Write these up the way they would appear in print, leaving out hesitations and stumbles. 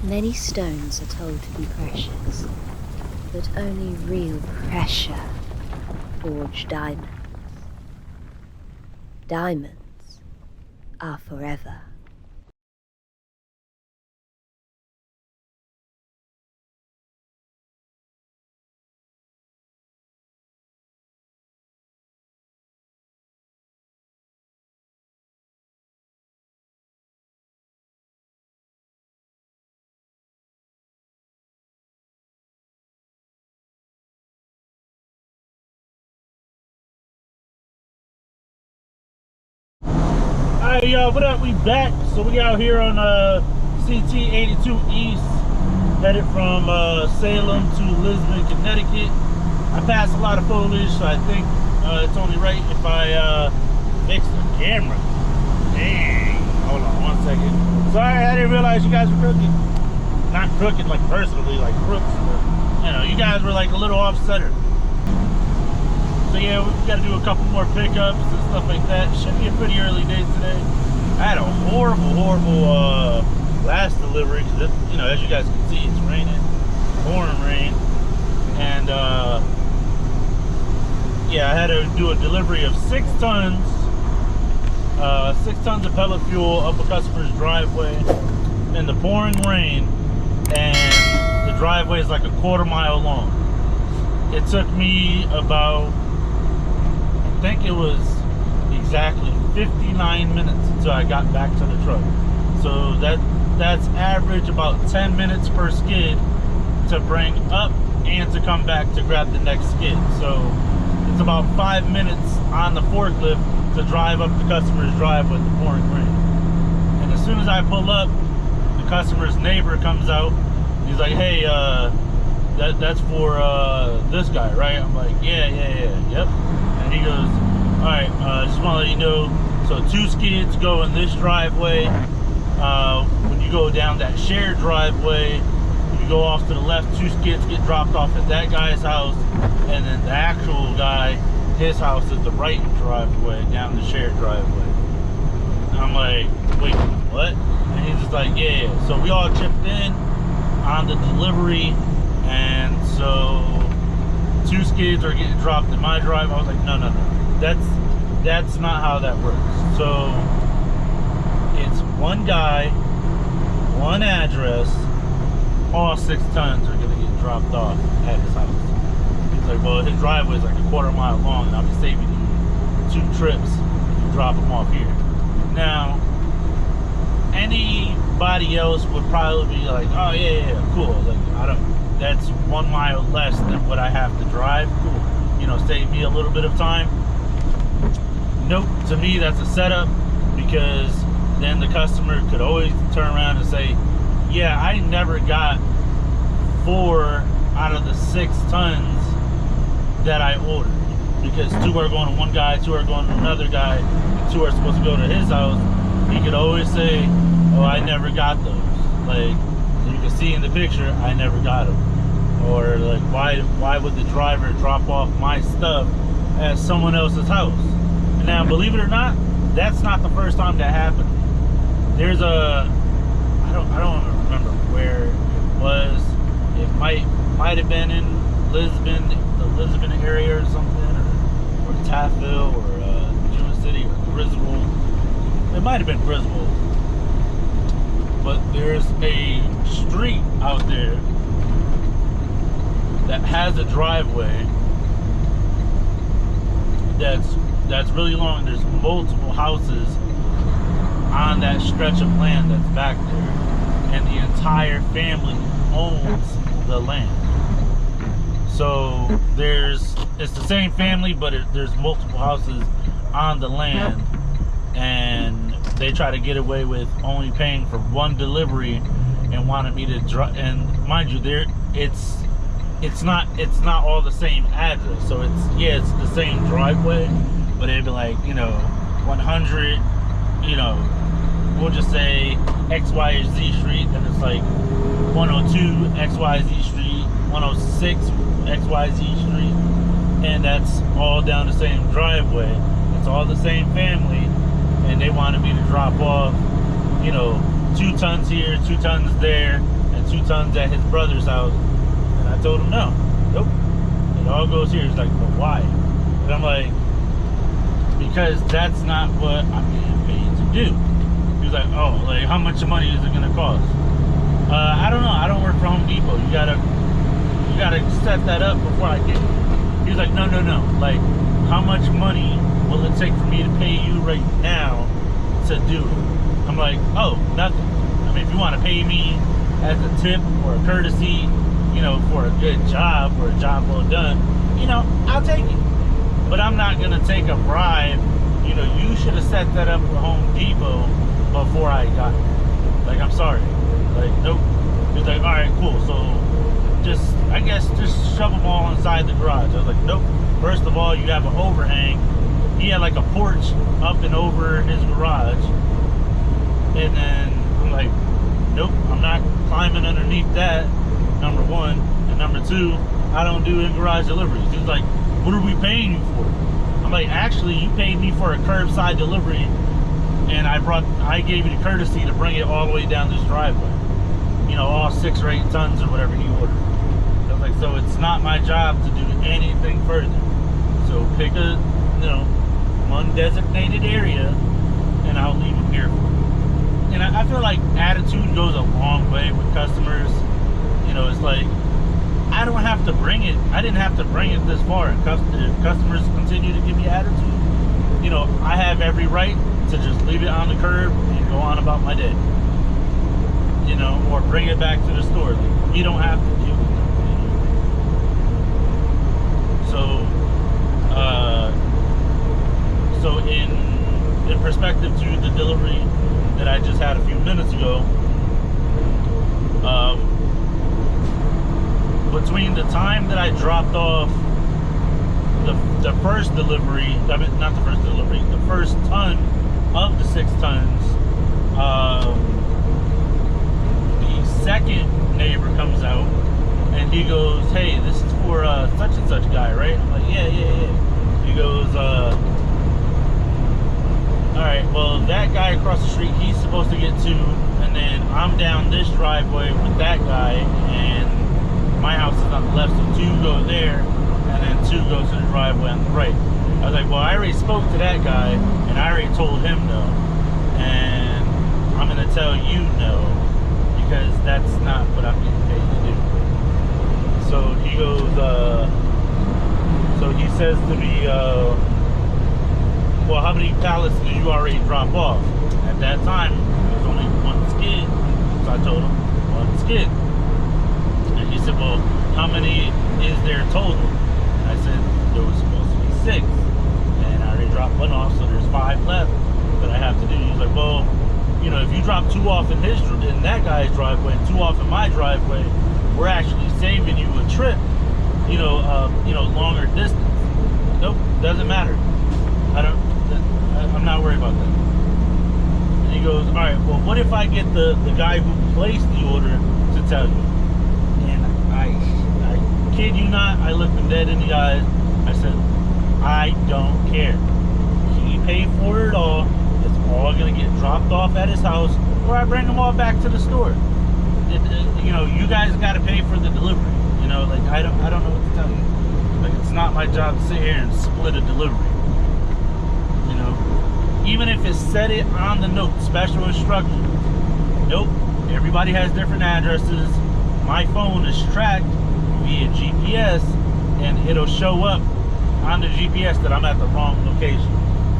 Many stones are told to be precious, but only real pressure forge diamonds. Diamonds are forever. Alright, y'all, what up? We back. So we out here on CT 82 East, headed from Salem to Lisbon, Connecticut. I passed a lot of foliage, so I think it's only right if I fix the camera. Dang. Hold on one second. Sorry, I didn't realize you guys were crooked. Not crooked like personally, like crooks, but you know, you guys were like a little off-center. So yeah, we got to do a couple more pickups and stuff like that. Should be a pretty early day today. I had a horrible last delivery because, you know, as you guys can see, it's raining, pouring rain, and yeah, I had to do a delivery of 6 tons of pellet fuel up a customer's driveway in the pouring rain, and the driveway is like a quarter-mile long. It took me about, I think it was exactly 59 minutes until I got back to the truck. So that's average about 10 minutes per skid to bring up and to come back to grab the next skid. So it's about 5 minutes on the forklift to drive up the customer's driveway with the pouring rain. And as soon as I pull up, the customer's neighbor comes out. He's like, hey, that's for this guy, right? I'm like, yeah, yep. And he goes, all right, just want to let you know, so 2 skids go in this driveway. When you go down that shared driveway, you go off to the left, 2 skids get dropped off at that guy's house, and then the actual guy, his house is the right driveway down the shared driveway. And I'm like, wait, what? And he's just like, yeah. So we all chipped in on the delivery, and so 2 skids are getting dropped in my drive. I was like, no, that's not how that works. So it's one guy, one address, all 6 tons are gonna get dropped off at his house. He's like, well, his driveway is like a quarter-mile long, and I'll be saving you 2 trips to drop them off here. Now, anybody else would probably be like, oh yeah, cool. Like, that's 1 mile less than what I have to drive. Cool. You know, save me a little bit of time. Nope, to me that's a setup, because then the customer could always turn around and say, yeah, I never got 4 out of the 6 tons that I ordered, because 2 are going to one guy, 2 are going to another guy, and 2 are supposed to go to his house. He could always say, oh, I never got those. Like, you can see in the picture, I never got them. Or like, why would the driver drop off my stuff at someone else's house? And now, believe it or not, that's not the first time that happened. There's a, I don't remember where it was. It might have been in Lisbon, the Lisbon area or something, or Taffville, or June City, or Griswold. It might have been Griswold. But there's a street out there that has a driveway that's really long. There's multiple houses on that stretch of land that's back there, and the entire family owns the land. So it's the same family, but there's multiple houses on the land, and they try to get away with only paying for 1 delivery and wanted me to drive. And mind you, it's not all the same address. So it's the same driveway, but it'd be like, you know, 100, you know, we'll just say XYZ Street, and it's like 102 XYZ Street, 106 XYZ Street, and that's all down the same driveway. It's all the same family, and they wanted me to drop off, you know, 2 tons here, 2 tons there, 2 tons at his brother's house. And I told him no. Nope. It all goes here. He's like, but why? And I'm like, because that's not what I'm getting paid to do. He was like, oh, like how much money is it gonna cost? I don't know. I don't work for Home Depot. You gotta set that up before I get it. He's like, no. Like, how much money will it take for me to pay you right now to do it? I'm like, oh, nothing. I mean, if you want to pay me as a tip or a courtesy, you know, for a good job or a job well done, you know, I'll take it. But I'm not gonna take a bribe. You know, you should have set that up with Home Depot before I got here. Like, I'm sorry. Like, nope. He's like, all right, cool. So I guess just shove them all inside the garage. I was like, nope. First of all, you have an overhang. He had like a porch up and over his garage. And then I'm like, nope, I'm not climbing underneath that, number one. And number two, I don't do in-garage deliveries. He's like, what are we paying you for? I'm like, actually, you paid me for a curbside delivery, and I gave you the courtesy to bring it all the way down this driveway. You know, all 6 or 8 tons or whatever he ordered. I was like, so it's not my job to do anything further. So pick a, you know, one designated area, and I'll leave it here for you. And I feel like attitude goes a long way with customers. You know, it's like, I don't have to bring it. I didn't have to bring it this far. And customers continue to give me attitude. You know, I have every right to just leave it on the curb and go on about my day. You know, or bring it back to the store. Like, you don't have to deal with it. So in perspective to the delivery that I just had a few minutes ago, between the time that I dropped off the first delivery, I mean, not the first delivery, the first ton of the 6 tons, the second neighbor comes out and he goes, hey, this is for such and such guy, right? I'm like, yeah. He goes, all right, well, that guy across the street, he's supposed to get 2, and then I'm down this driveway with that guy, and my house is on the left, so 2 go there, and then 2 go to the driveway on the right. I was like, well, I already spoke to that guy, and I already told him no, and I'm gonna tell you no, because that's not what I'm getting paid to do. So he goes, so he says to me, well, how many pallets did you already drop off? At that time, it was only 1 skid. So I told him, 1 skid. And he said, well, how many is there total? And I said, there was supposed to be 6. And I already dropped 1 off, so there's 5 left that I have to do. He's like, well, you know, if you drop 2 off in that guy's driveway and 2 off in my driveway, we're actually saving you a trip, you know, longer distance. Nope, doesn't matter. I'm not worried about that. And he goes, all right, well, what if I get the guy who placed the order to tell you? And I kid you not, I looked him dead in the eyes. I said, I don't care. He paid for it all. It's all gonna get dropped off at his house, or I bring them all back to the store. You know, you guys got to pay for the delivery. You know, like I don't know what to tell you. Like, it's not my job to sit here and split a delivery. You know, even if it said it on the note, special instructions. Nope. Everybody has different addresses. My phone is tracked via GPS, and it'll show up on the GPS that I'm at the wrong location.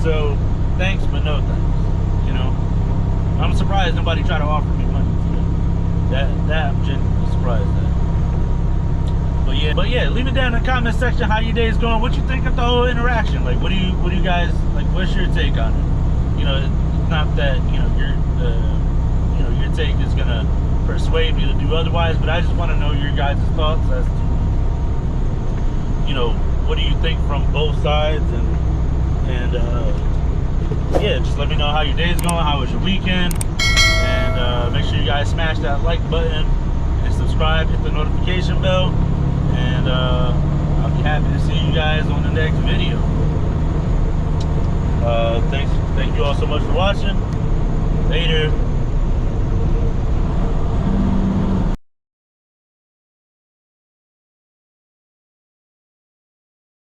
So, thanks, but no thanks. You know, I'm surprised nobody tried to offer me money today. That I'm genuinely surprised at. But yeah, leave it down in the comment section how your day is going. What you think of the whole interaction? Like, what do you guys like? What's your take on it? You know, it's not that your take is gonna persuade me to do otherwise, but I just want to know your guys' thoughts as to, you know, what do you think from both sides, and yeah, just let me know how your day is going. How was your weekend? And make sure you guys smash that like button and subscribe, hit the notification bell, and I'll be happy to see you guys on the next video. Thank you all so much for watching. Later.